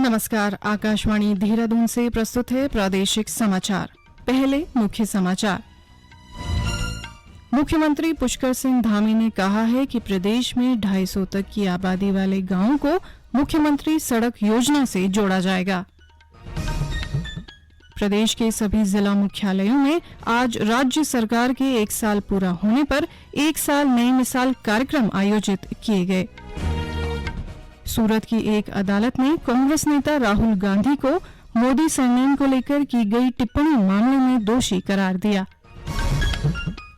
नमस्कार, आकाशवाणी देहरादून से प्रस्तुत है प्रादेशिक समाचार। पहले मुख्य समाचार। मुख्यमंत्री पुष्कर सिंह धामी ने कहा है कि प्रदेश में 250 तक की आबादी वाले गांवों को मुख्यमंत्री सड़क योजना से जोड़ा जाएगा। प्रदेश के सभी जिला मुख्यालयों में आज राज्य सरकार के 1 साल पूरा होने पर 1 साल नई मिसाल कार्यक्रम आयोजित किए गए। सूरत की एक अदालत ने कांग्रेस नेता राहुल गांधी को मोदी सरनेम को लेकर की गई टिप्पणी मामले में दोषी करार दिया।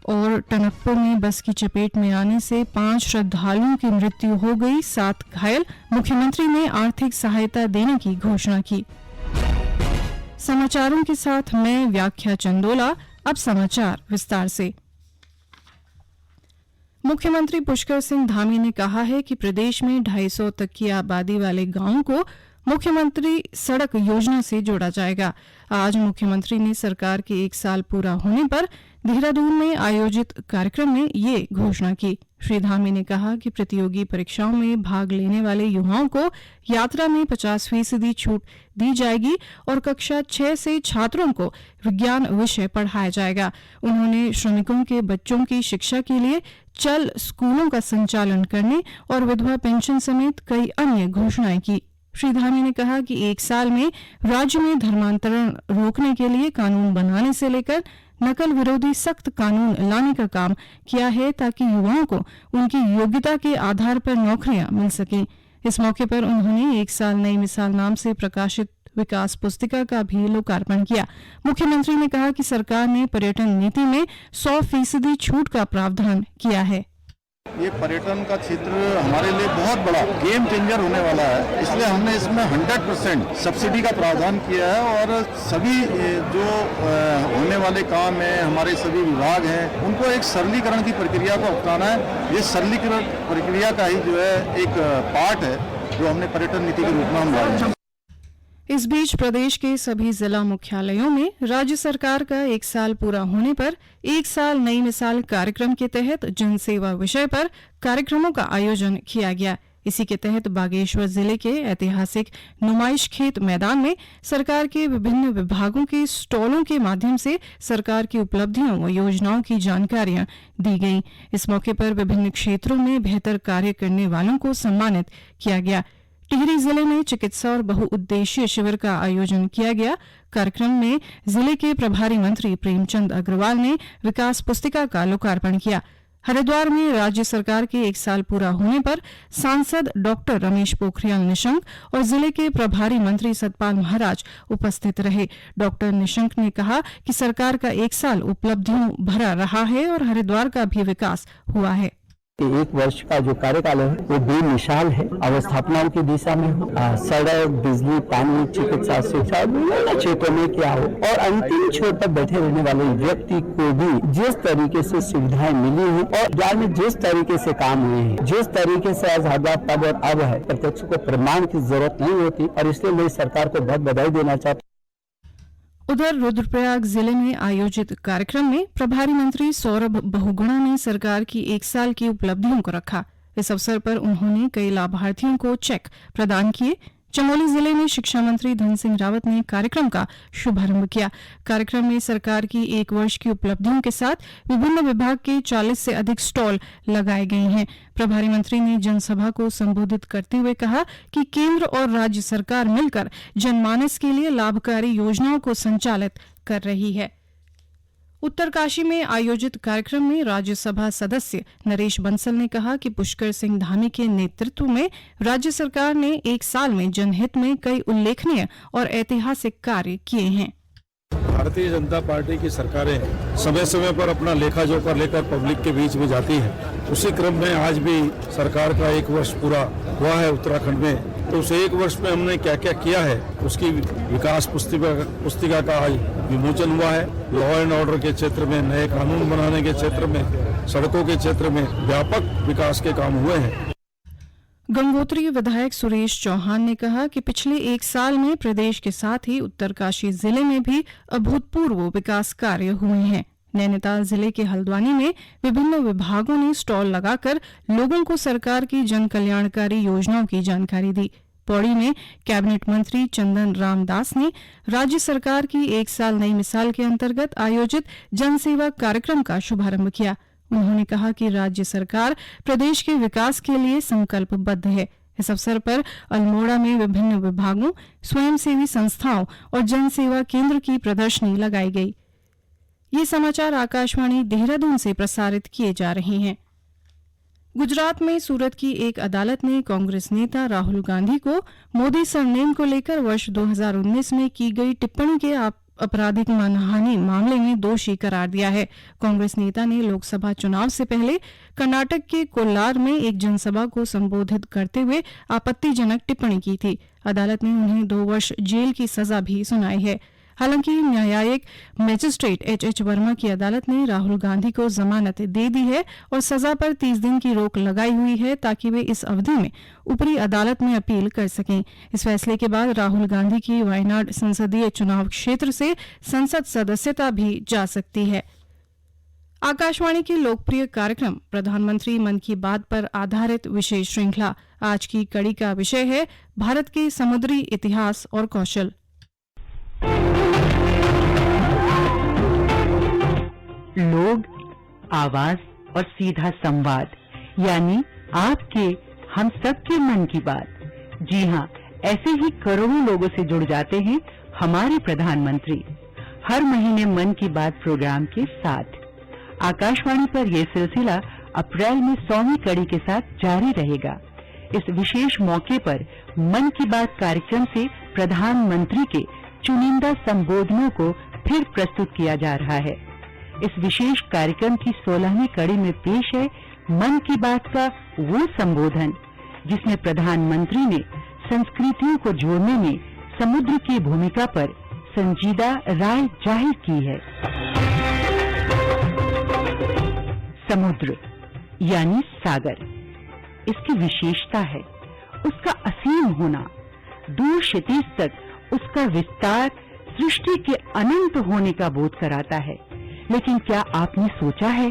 और टनकपुर में बस की चपेट में आने से 5 श्रद्धालुओं की मृत्यु हो गई, 7 घायल। मुख्यमंत्री ने आर्थिक सहायता देने की घोषणा की। समाचारों के साथ मैं व्याख्या चंदोला। अब समाचार विस्तार से। मुख्यमंत्री पुष्कर सिंह धामी ने कहा है कि प्रदेश में 250 तक की आबादी वाले गांवों को मुख्यमंत्री सड़क योजना से जोड़ा जाएगा। आज मुख्यमंत्री ने सरकार के 1 साल पूरा होने पर देहरादून में आयोजित कार्यक्रम में ये घोषणा की। श्री धामी ने कहा कि प्रतियोगी परीक्षाओं में भाग लेने वाले युवाओं को यात्रा में 50% छूट दी जाएगी और कक्षा 6 से छात्रों को विज्ञान विषय पढ़ाया जाएगा। उन्होंने श्रमिकों के बच्चों की शिक्षा के लिए चल स्कूलों का संचालन करने और विधवा पेंशन समेत कई अन्य घोषणाएं की। श्री धामी ने कहा कि 1 साल में राज्य में धर्मांतरण रोकने के लिए कानून बनाने से लेकर नकल विरोधी सख्त कानून लाने का काम किया है ताकि युवाओं को उनकी योग्यता के आधार पर नौकरियां मिल सकें। इस मौके पर उन्होंने 1 साल नई मिसाल नाम से प्रकाशित विकास पुस्तिका का भी लोकार्पण किया। मुख्यमंत्री ने कहा कि सरकार ने पर्यटन नीति में 100% छूट का प्रावधान किया है। ये पर्यटन का क्षेत्र हमारे लिए बहुत बड़ा गेम चेंजर होने वाला है, इसलिए हमने इसमें 100% सब्सिडी का प्रावधान किया है और सभी जो होने वाले काम हैं, हमारे सभी विभाग हैं, उनको एक सरलीकरण की प्रक्रिया को अपनाना है। ये सरलीकरण प्रक्रिया का ही जो है एक पार्ट है जो हमने पर्यटन नीति के रूप में हम लाए हैं। इस बीच प्रदेश के सभी जिला मुख्यालयों में राज्य सरकार का 1 साल पूरा होने पर 1 साल नई मिसाल कार्यक्रम के तहत जनसेवा विषय पर कार्यक्रमों का आयोजन किया गया। इसी के तहत बागेश्वर जिले के ऐतिहासिक नुमाइश खेत मैदान में सरकार के विभिन्न विभागों के स्टॉलों के माध्यम से सरकार की उपलब्धियों व योजनाओं की जानकारियां दी गईं। इस मौके पर विभिन्न क्षेत्रों में बेहतर कार्य करने वालों को सम्मानित किया गया। टिहरी जिले में चिकित्सा और बहुउद्देशीय शिविर का आयोजन किया गया। कार्यक्रम में जिले के प्रभारी मंत्री प्रेमचंद अग्रवाल ने विकास पुस्तिका का लोकार्पण किया। हरिद्वार में राज्य सरकार के 1 साल पूरा होने पर सांसद डॉक्टर रमेश पोखरियाल निशंक और जिले के प्रभारी मंत्री सतपाल महाराज उपस्थित रहे। डॉक्टर निशंक ने कहा कि सरकार का 1 साल उपलब्धियों भरा रहा है और हरिद्वार का भी विकास हुआ है। 1 वर्ष का जो कार्यकाल है वो बेमिसाल है। अवस्थापनाओं की दिशा में हो, सड़क, बिजली, पानी, चिकित्सा, शिक्षा, विभिन्न क्षेत्रों में क्या हो और अंतिम छोर पर बैठे रहने वाले व्यक्ति को भी जिस तरीके से सुविधाएं मिली हैं और बिहार में जिस तरीके से काम हुए हैं, जिस तरीके से आज हरदा तब और अब है, प्रत्यक्ष को प्रमाण की जरूरत नहीं होती और इसलिए मैं सरकार को बहुत बधाई देना चाहता हूँ। उधर रुद्रप्रयाग जिले में आयोजित कार्यक्रम में प्रभारी मंत्री सौरभ बहुगुणा ने सरकार की 1 साल की उपलब्धियों को रखा। इस अवसर पर उन्होंने कई लाभार्थियों को चेक प्रदान किए। चमोली जिले में शिक्षा मंत्री धन सिंह रावत ने कार्यक्रम का शुभारंभ किया। कार्यक्रम में सरकार की 1 वर्ष की उपलब्धियों के साथ विभिन्न विभाग के 40 से अधिक स्टॉल लगाए गए हैं। प्रभारी मंत्री ने जनसभा को संबोधित करते हुए कहा कि केंद्र और राज्य सरकार मिलकर जनमानस के लिए लाभकारी योजनाओं को संचालित कर रही है। उत्तरकाशी में आयोजित कार्यक्रम में राज्यसभा सदस्य नरेश बंसल ने कहा कि पुष्कर सिंह धामी के नेतृत्व में राज्य सरकार ने 1 साल में जनहित में कई उल्लेखनीय और ऐतिहासिक कार्य किए हैं। भारतीय जनता पार्टी की सरकारें समय समय पर अपना लेखा जोखा लेकर पब्लिक के बीच में जाती है। उसी क्रम में आज भी सरकार का 1 वर्ष पूरा हुआ है उत्तराखंड में। तो उस 1 वर्ष में हमने क्या क्या किया है उसकी विकास पुस्तिका का आज विमोचन हुआ है। लॉ एंड ऑर्डर के क्षेत्र में, नए कानून बनाने के क्षेत्र में, सड़कों के क्षेत्र में व्यापक विकास के काम हुए हैं। गंगोत्री विधायक सुरेश चौहान ने कहा कि पिछले 1 साल में प्रदेश के साथ ही उत्तरकाशी जिले में भी अभूतपूर्व विकास कार्य हुए हैं। नैनीताल जिले के हल्द्वानी में विभिन्न विभागों ने स्टॉल लगाकर लोगों को सरकार की जन कल्याणकारी योजनाओं की जानकारी दी। पौड़ी में कैबिनेट मंत्री चंदन रामदास ने राज्य सरकार की एक साल नई मिसाल के अंतर्गत आयोजित जनसेवा कार्यक्रम का शुभारंभ किया। उन्होंने कहा कि राज्य सरकार प्रदेश के विकास के लिए संकल्पबद्ध है। इस अवसर पर अल्मोड़ा में विभिन्न विभागों, स्वयंसेवी संस्थाओं और जनसेवा केंद्र की प्रदर्शनी लगाई गई। ये समाचार आकाशवाणी देहरादून से प्रसारित किए जा रहे हैं। गुजरात में सूरत की एक अदालत ने कांग्रेस नेता राहुल गांधी को मोदी सरनेम को लेकर वर्ष 2019 में की गई टिप्पणी के आपराधिक मानहानि मामले में दोषी करार दिया है। कांग्रेस नेता ने लोकसभा चुनाव से पहले कर्नाटक के कोल्लार में एक जनसभा को संबोधित करते हुए आपत्तिजनक टिप्पणी की थी। अदालत ने उन्हें 2 वर्ष जेल की सजा भी सुनाई है। हालांकि न्यायिक मजिस्ट्रेट एच वर्मा की अदालत ने राहुल गांधी को जमानत दे दी है और सजा पर 30 दिन की रोक लगाई हुई है ताकि वे इस अवधि में ऊपरी अदालत में अपील कर सकें। इस फैसले के बाद राहुल गांधी की वायनाड संसदीय चुनाव क्षेत्र से संसद सदस्यता भी जा सकती है। आकाशवाणी के लोकप्रिय कार्यक्रम प्रधानमंत्री मन की बात पर आधारित विशेष श्रृंखला आज की कड़ी का विषय है भारत के समुद्री इतिहास और कौशल। लोग, आवाज और सीधा संवाद, यानी आपके हम सबके मन की बात। जी हाँ, ऐसे ही करोड़ों लोगों से जुड़ जाते हैं हमारे प्रधानमंत्री हर महीने मन की बात प्रोग्राम के साथ। आकाशवाणी पर यह सिलसिला अप्रैल में 100वीं कड़ी के साथ जारी रहेगा। इस विशेष मौके पर मन की बात कार्यक्रम से प्रधानमंत्री के चुनिंदा संबोधनों को फिर प्रस्तुत किया जा रहा है। इस विशेष कार्यक्रम की 16वीं कड़ी में पेश है मन की बात का वो संबोधन जिसमें प्रधानमंत्री ने संस्कृतियों को जोड़ने में समुद्र की भूमिका पर संजीदा राय जाहिर की है। समुद्र यानी सागर, इसकी विशेषता है उसका असीम होना। दूर क्षितिज तक उसका विस्तार सृष्टि के अनंत होने का बोध कराता है। लेकिन क्या आपने सोचा है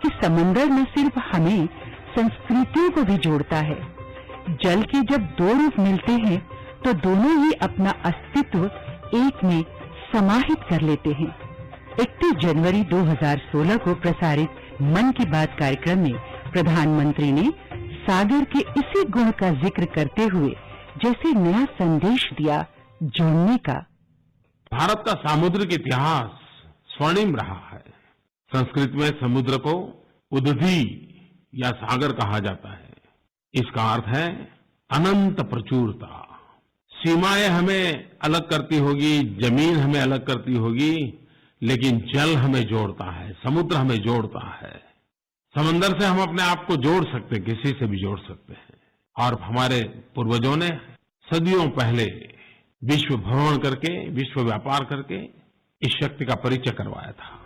कि समंदर न सिर्फ हमें संस्कृतियों को भी जोड़ता है। जल के जब 2 रूप मिलते हैं तो दोनों ही अपना अस्तित्व एक में समाहित कर लेते हैं। 31 जनवरी 2016 को प्रसारित मन की बात कार्यक्रम में प्रधानमंत्री ने सागर के इसी गुण का जिक्र करते हुए जैसे नया संदेश दिया, जोड़ने का। भारत का सामुद्रिक इतिहास स्वर्णिम रहा है। संस्कृत में समुद्र को उदधि या सागर कहा जाता है। इसका अर्थ है अनंत प्रचुरता। सीमाएं हमें अलग करती होगी, जमीन हमें अलग करती होगी, लेकिन जल हमें जोड़ता है, समुद्र हमें जोड़ता है। समंदर से हम अपने आप को जोड़ सकते हैं, किसी से भी जोड़ सकते हैं। और हमारे पूर्वजों ने सदियों पहले विश्व भ्रमण करके, विश्व व्यापार करके इस शक्ति का परिचय करवाया था।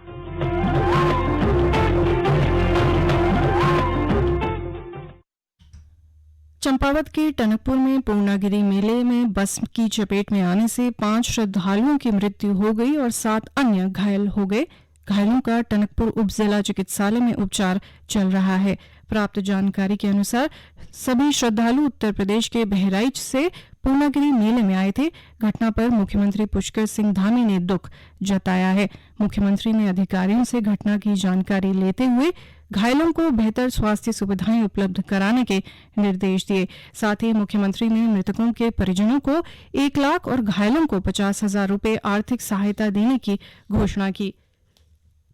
चंपावत के टनकपुर में पूर्णागिरि मेले में बस की चपेट में आने से 5 श्रद्धालुओं की मृत्यु हो गई और 7 अन्य घायल हो गए। घायलों का टनकपुर उप जिला चिकित्सालय में उपचार चल रहा है। प्राप्त जानकारी के अनुसार सभी श्रद्धालु उत्तर प्रदेश के बहराइच से पूर्णागिरि मेले में आए थे। घटना पर मुख्यमंत्री पुष्कर सिंह धामी ने दुख जताया है। मुख्यमंत्री ने अधिकारियों से घटना की जानकारी लेते हुए घायलों को बेहतर स्वास्थ्य सुविधाएं उपलब्ध कराने के निर्देश दिए। साथ ही मुख्यमंत्री ने मृतकों के परिजनों को 1 लाख और घायलों को 50,000 रुपये आर्थिक सहायता देने की घोषणा की।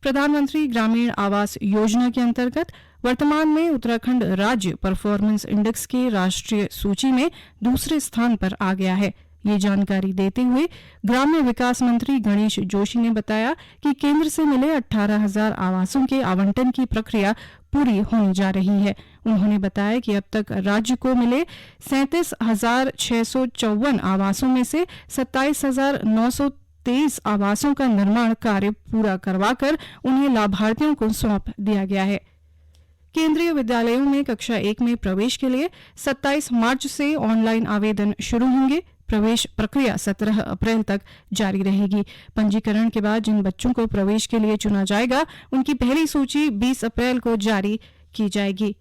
प्रधानमंत्री ग्रामीण आवास योजना के अंतर्गत वर्तमान में उत्तराखंड राज्य परफॉर्मेंस इंडेक्स के राष्ट्रीय सूची में दूसरे स्थान पर आ गया है। ये जानकारी देते हुए ग्राम्य विकास मंत्री गणेश जोशी ने बताया कि केंद्र से मिले 18,000 आवासों के आवंटन की प्रक्रिया पूरी होने जा रही है। उन्होंने बताया कि अब तक राज्य को मिले 37,654 आवासों में से 27,923 आवासों का निर्माण कार्य पूरा करवाकर उन्हें लाभार्थियों को सौंप दिया गया है। केंद्रीय विद्यालयों में कक्षा 1 में प्रवेश के लिए 27 मार्च से ऑनलाइन आवेदन शुरू होंगे। प्रवेश प्रक्रिया 17 अप्रैल तक जारी रहेगी। पंजीकरण के बाद जिन बच्चों को प्रवेश के लिए चुना जाएगा उनकी पहली सूची 20 अप्रैल को जारी की जाएगी।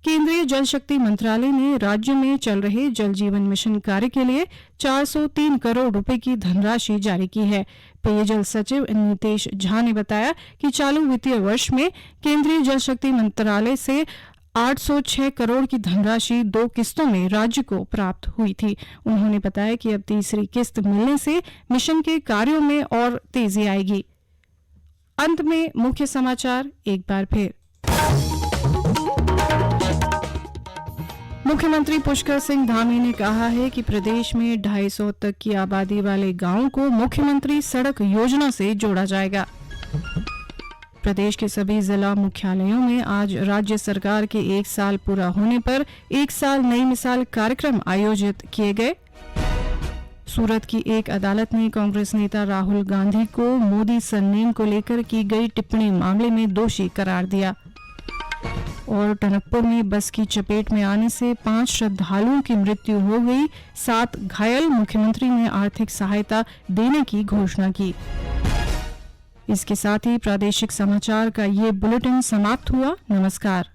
केंद्रीय जल शक्ति मंत्रालय ने राज्य में चल रहे जल जीवन मिशन कार्य के लिए 403 करोड़ रुपए की धनराशि जारी की है। पेयजल सचिव नीतेश झा ने बताया कि चालू वित्तीय वर्ष में केंद्रीय जल शक्ति मंत्रालय से 806 करोड़ की धनराशि 2 किस्तों में राज्य को प्राप्त हुई थी। उन्होंने बताया कि अब तीसरी किस्त मिलने से मिशन के कार्यों में और तेजी आएगी। अंत में मुख्य समाचार एक बार फिर। मुख्यमंत्री पुष्कर सिंह धामी ने कहा है कि प्रदेश में 250 तक की आबादी वाले गांवों को मुख्यमंत्री सड़क योजना से जोड़ा जाएगा। प्रदेश के सभी जिला मुख्यालयों में आज राज्य सरकार के 1 साल पूरा होने पर 1 साल नई मिसाल कार्यक्रम आयोजित किए गए। सूरत की एक अदालत ने कांग्रेस नेता राहुल गांधी को मोदी सरनेम को लेकर की गई टिप्पणी मामले में दोषी करार दिया। और टनकपुर में बस की चपेट में आने से 5 श्रद्धालुओं की मृत्यु हो गई, 7 घायल। मुख्यमंत्री ने आर्थिक सहायता देने की घोषणा की। इसके साथ ही प्रादेशिक समाचार का ये बुलेटिन समाप्त हुआ। नमस्कार।